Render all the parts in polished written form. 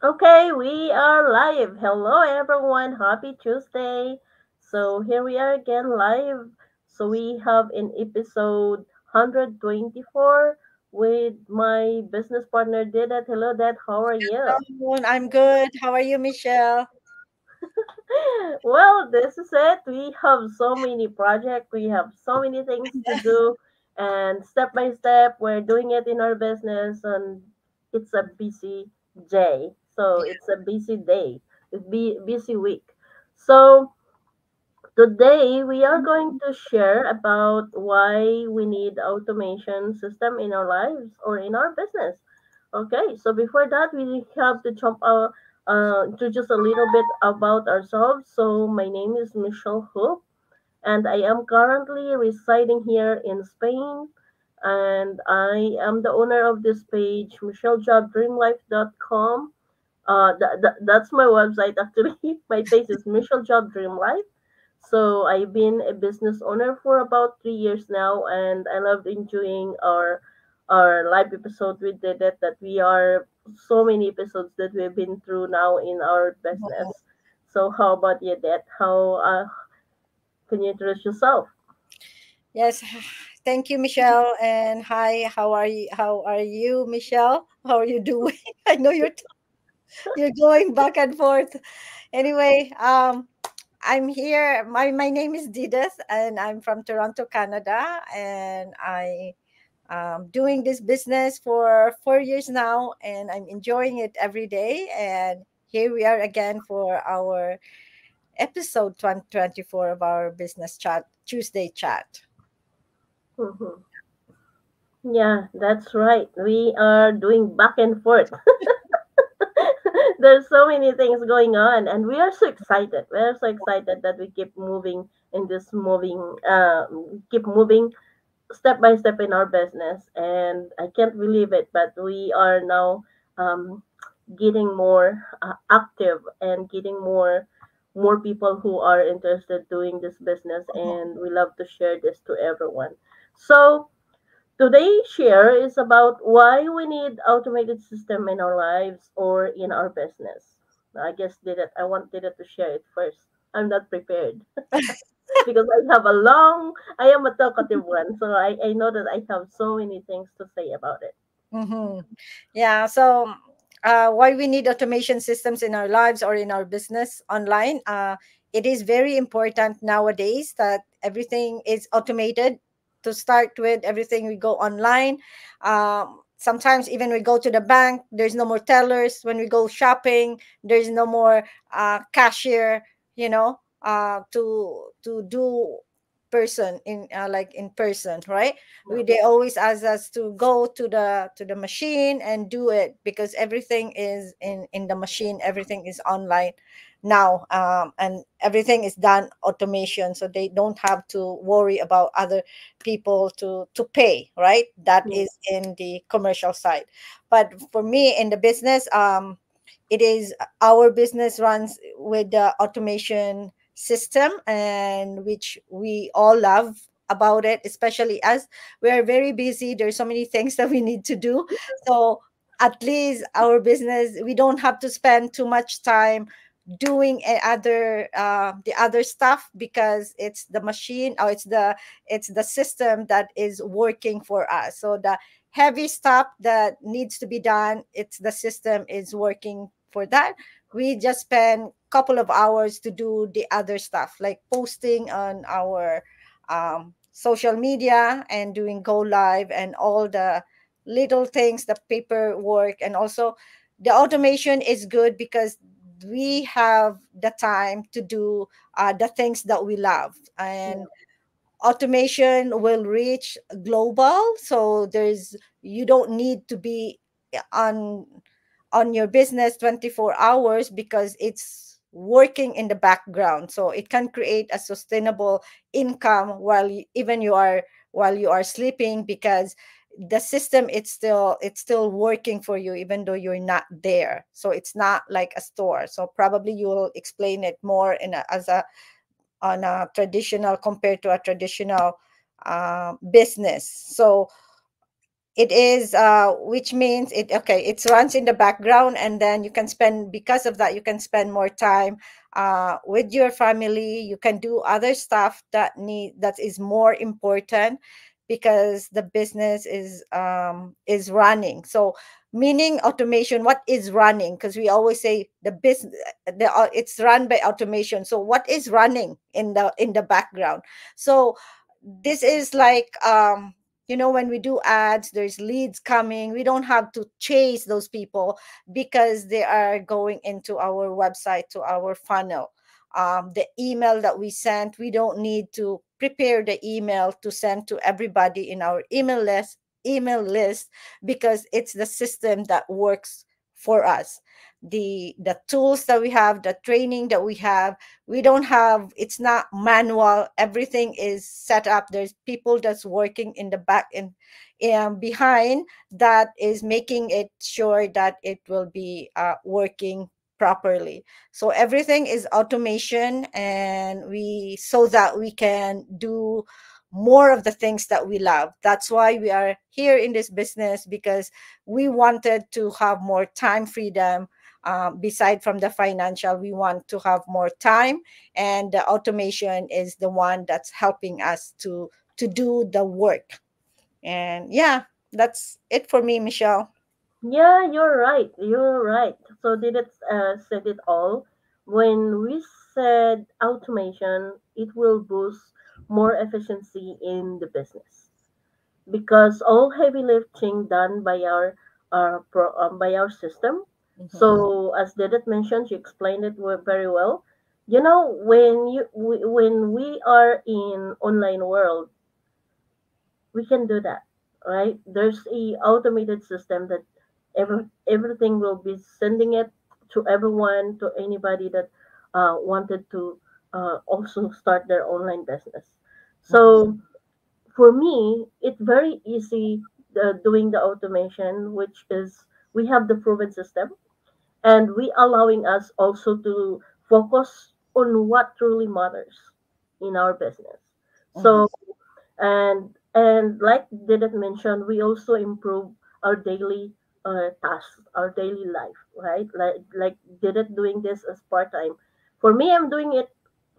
Okay, we are live. Hello, everyone. Happy Tuesday. So, here we are again live. So, we have in episode 124 with my business partner, Didet. Hello, Dad. How are you? Afternoon. I'm good. How are you, Michelle? Well, this is it. We have so many projects, we have so many things to do, and step by step, we're doing it in our business, and it's a busy day. So it's a busy day, busy week. So today we are going to share about why we need automation system in our lives or in our business. Okay, so before that, we have to introduce a little bit about ourselves. So my name is Michelle Hoop, and I am currently residing here in Spain. And I am the owner of this page, michellejobdreamlife.com. That's my website actually. My page is Michelle Job Dream Life. So I've been a business owner for about 3 years now, and I love enjoying our live episode. We did it that we are so many episodes that we've been through now in our business. So how about you, Det? How can you introduce yourself? Yes. Thank you, Michelle. And hi, how are you? How are you, Michelle? How are you doing? I know you're going back and forth. Anyway, I'm here. My name is Didith, and I'm from Toronto, Canada, and I doing this business for 4 years now, and I'm enjoying it every day. And here we are again for our episode 2024 of our business chat, Tuesday chat. Hmm. Yeah, that's right. We are doing back and forth. There's so many things going on, and we are so excited. We are so excited that we keep moving in this keep moving step by step in our business. And I can't believe it, but we are now um, getting more active and getting more people who are interested doing this business, and we love to share this to everyone. So today's share is about why we need automated system in our lives or in our business. I guess did it. I wanted it to share it first. I'm not prepared because I am a talkative one, so I know that I have so many things to say about it. Mm-hmm. Yeah. So, why we need automation systems in our lives or in our business online? It is very important nowadays that everything is automated. To start with, everything we go online. Sometimes even we go to the bank, there's no more tellers. When we go shopping, there's no more cashier. To do person in like in person, right? They always ask us to go to the machine and do it because everything is in the machine, everything is online now, and everything is done automation, so they don't have to worry about other people to pay, right? That Yeah. is in the commercial side. But for me in the business, it is our business runs with the automation system, and which we all love about it, especially as we are very busy. There's so many things that we need to do. So at least our business, we don't have to spend too much time doing the other stuff, because it's the machine, or it's the system that is working for us. So the heavy stuff that needs to be done, it's the system is working for that. We just spend couple of hours to do the other stuff, like posting on our social media and doing go live and all the little things, the paperwork. And also the automation is good because we have the time to do the things that we love. And automation will reach global, so there's you don't need to be on your business 24 hours, because it's working in the background, so it can create a sustainable income even while you are sleeping, because the system, it's still working for you even though you're not there. So it's not like a store. So probably you will explain it more as a on a traditional, compared to a traditional business. So it is which means it okay, it runs in the background, and then you can spend, because of that you can spend more time with your family. You can do other stuff that is more important, because the business is running. So meaning automation, what is running? Because we always say the business, it's run by automation. So what is running in the background? So this is like when we do ads, there's leads coming. We don't have to chase those people, because they are going into our website, to our funnel. The email that we sent, we don't need to prepare the email to send to everybody in our email list, because it's the system that works for us. The tools that we have, the training that we have, we don't have, it's not manual. Everything is set up. There's people that's working in the back and behind, that is making it sure that it will be working properly. So everything is automation, and we so that we can do more of the things that we love. That's why we are here in this business, because we wanted to have more time freedom. Beside from the financial, we want to have more time, and the automation is the one that's helping us to do the work. And yeah, that's it for me, Michelle. Yeah, you're right. You're right. So did it said it all? When we said automation, it will boost more efficiency in the business because all heavy lifting done by by our system. Mhm, So as Didit mentioned, she explained it very well. You know, when we are in online world, we can do that, right? There's a automated system that everything will be sending it to everyone, to anybody that wanted to also start their online business. mhm, So for me, it's very easy doing the automation, which is we have the proven system, and we allowing us also to focus on what truly matters in our business. mhm, So and like didn't mention, we also improve our daily tasks, our daily life, right? Like didn't doing this as part time. For me, I'm doing it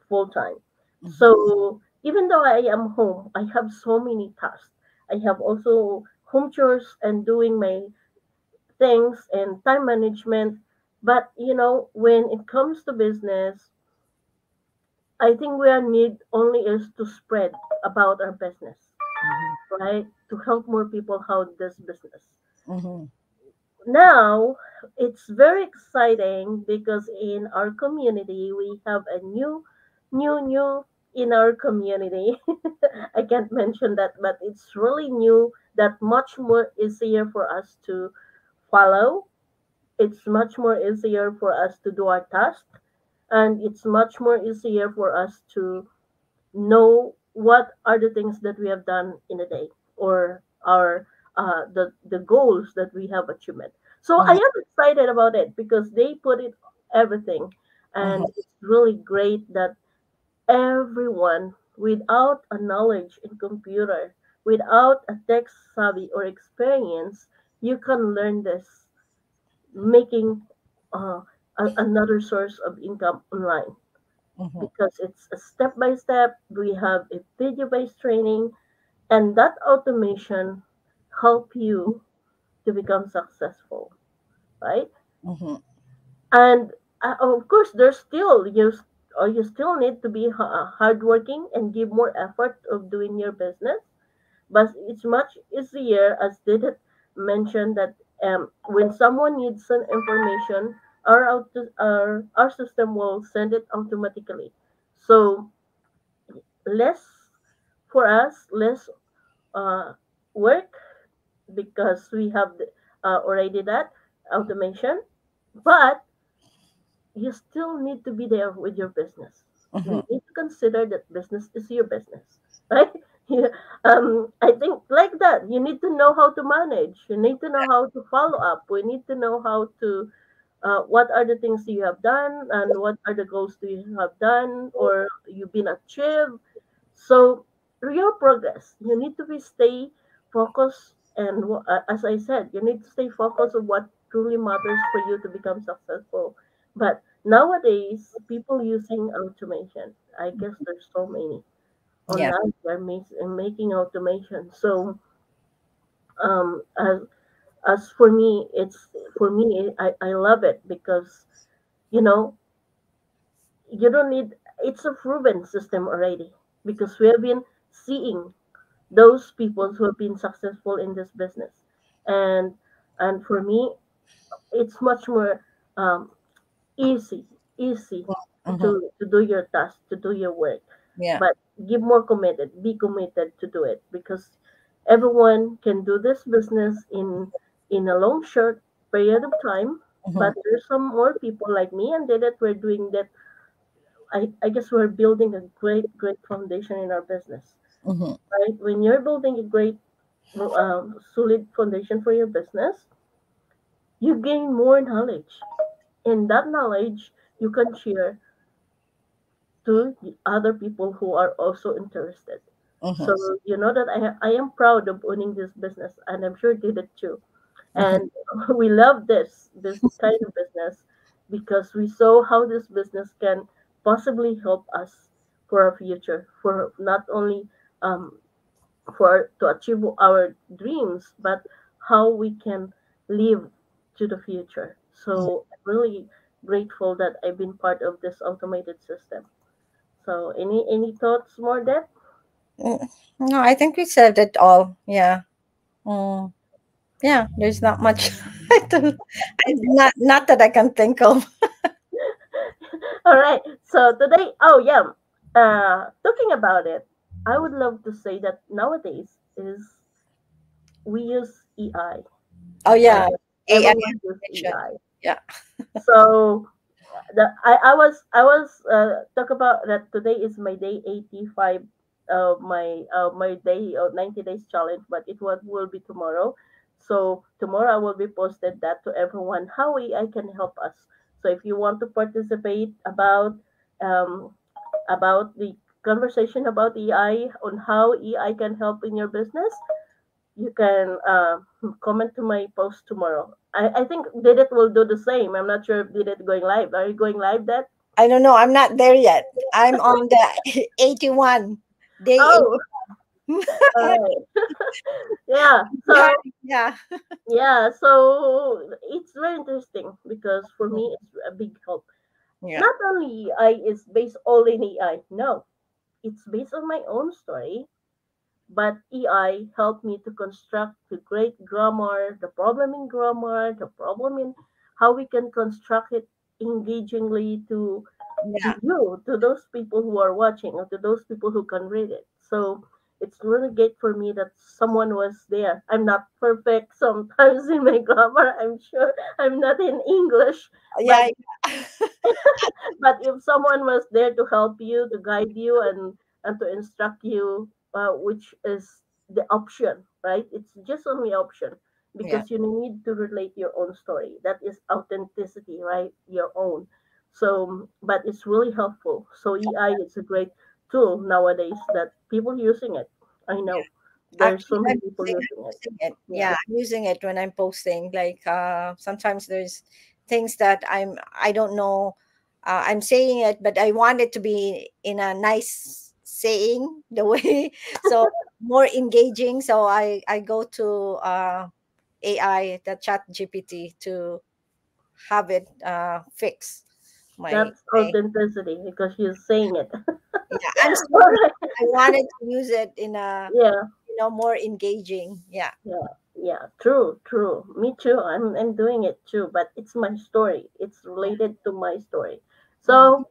full time. mhm, So even though I am home, I have so many tasks. I have also home chores and doing my things and time management. But when it comes to business, I think we are need only is to spread about our business, mhm, right? To help more people how this business. mhm, Now, it's very exciting because in our community we have a new in our community. I can't mention that, but it's really new that much more easier for us to follow. It's much more easier for us to do our task, and it's much more easier for us to know what are the things that we have done in a day or our the goals that we have achieved. So I mhm, am excited about it because they put it everything, mhm, and it's really great that everyone without a knowledge in computer, without a tech savvy or experience, you can learn this, making uh, another source of income online mhm, because it's a step by step. We have a video based training, and that automation help you to become successful, right? mhm, And of course, there's still you still need to be hardworking and give more effort of doing your business, but it's much easier as did it mention that when someone needs some information, our system will send it automatically. So less for us, less uh, work because we have already that automation, but you still need to be there with your business. You mhm, need to consider that business is your business, right? Yeah, I think like that. You need to know how to manage. You need to know how to follow up. We need to know how to what are the things you have done and what are the goals that you have done or you've been achieved. So real progress. You need to be stay focused And as I said, you need to stay focused on what truly matters for you to become successful. But nowadays, people using automation, I guess there's so many Yeah. online they're making automation. So as for me, I love it because you know you don't need, it's a proven system already because we have been seeing those people who have been successful in this business. And and for me, it's much more um, easy easy Mhm. to do your task, to do your work. Yeah. But be committed to do it because everyone can do this business in a long short period of time. Mhm. But there's some more people like me and that we're doing that. I guess we're building a great foundation in our business, Mhm. right? When you're building a great solid foundation for your business, you gain more knowledge, and that knowledge you can share to the other people who are also interested. Mhm. So you know that I am proud of owning this business, and I'm sure did it too. Mhm. And we love this kind of business because we saw how this business can possibly help us for our future, for not only um, for to achieve our dreams, but how we can live to the future. Mhm. So I'm really grateful that I've been part of this automated system. So any thoughts more, Deb? Mm, no, I think we said it all. Yeah. Mm. Yeah, there's not much. Not that I can think of. All right. So today, oh yeah, talking about it, I would love to say that nowadays is we use EI. Oh yeah, AI Everyone uses animation. EI. Yeah. So I was talk about that today is my day 85 of my day of 90 days challenge, but it will be tomorrow. So tomorrow I will be posted that to everyone how I can help us. So if you want to participate um about the conversation about EI on how EI can help in your business, you can comment to my post tomorrow. I think Didit will do the same. I'm not sure if Didit going live. Are you going live that? I don't know. I'm not there yet. I'm on the 81 day. Oh, all right. Yeah. Yeah. So Yeah. it's very interesting because for Mhm. me it's a big help. Yeah. Not only I is based all in AI. No, it's based on my own story. But EI helped me to construct the great grammar, the problem in grammar, the problem in how we can construct it engagingly Yeah. to those people who are watching, or to those people who can read it. So it's really great for me that someone was there. I'm not perfect sometimes in my grammar. I'm sure I'm not in English, but Yeah. if someone was there to help you, to guide you, and to instruct you, which is the option, right? It's just only option Yeah. because you need to relate your own story. That is authenticity, right? Your own. So, but it's really helpful. So EI is a great tool nowadays that people using it. I know there's Actually, so many people I'm using it. using it. Yeah. Yeah, I'm using it when I'm posting. Like sometimes there's things that I don't know. I'm saying it, but I want it to be in a nice saying the way so more engaging. So I go to AI, the Chat GPT, to have it fix That's my. authenticity because you're saying it. Yeah, I'm All sorry. right. I wanted to use it in a Yeah. more engaging. Yeah. Yeah, yeah, true, true. Me too. I'm doing it too, but it's my story. It's related to my story. Mhm. So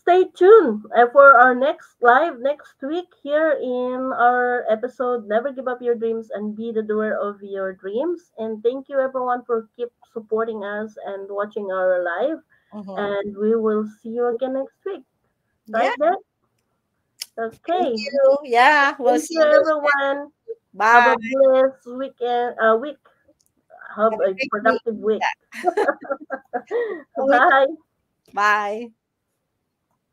stay tuned for our next live next week here in our episode. Never give up your dreams and be the doer of your dreams. And thank you everyone for keep supporting us and watching our live. Mhm. And we will see you again next week. Yeah. Right there. Thank Okay. you. Yeah. We'll Thank see you you. everyone. Have Bye. a blessed week. Have Have a a great week. productive week. Yeah. Bye. Bye.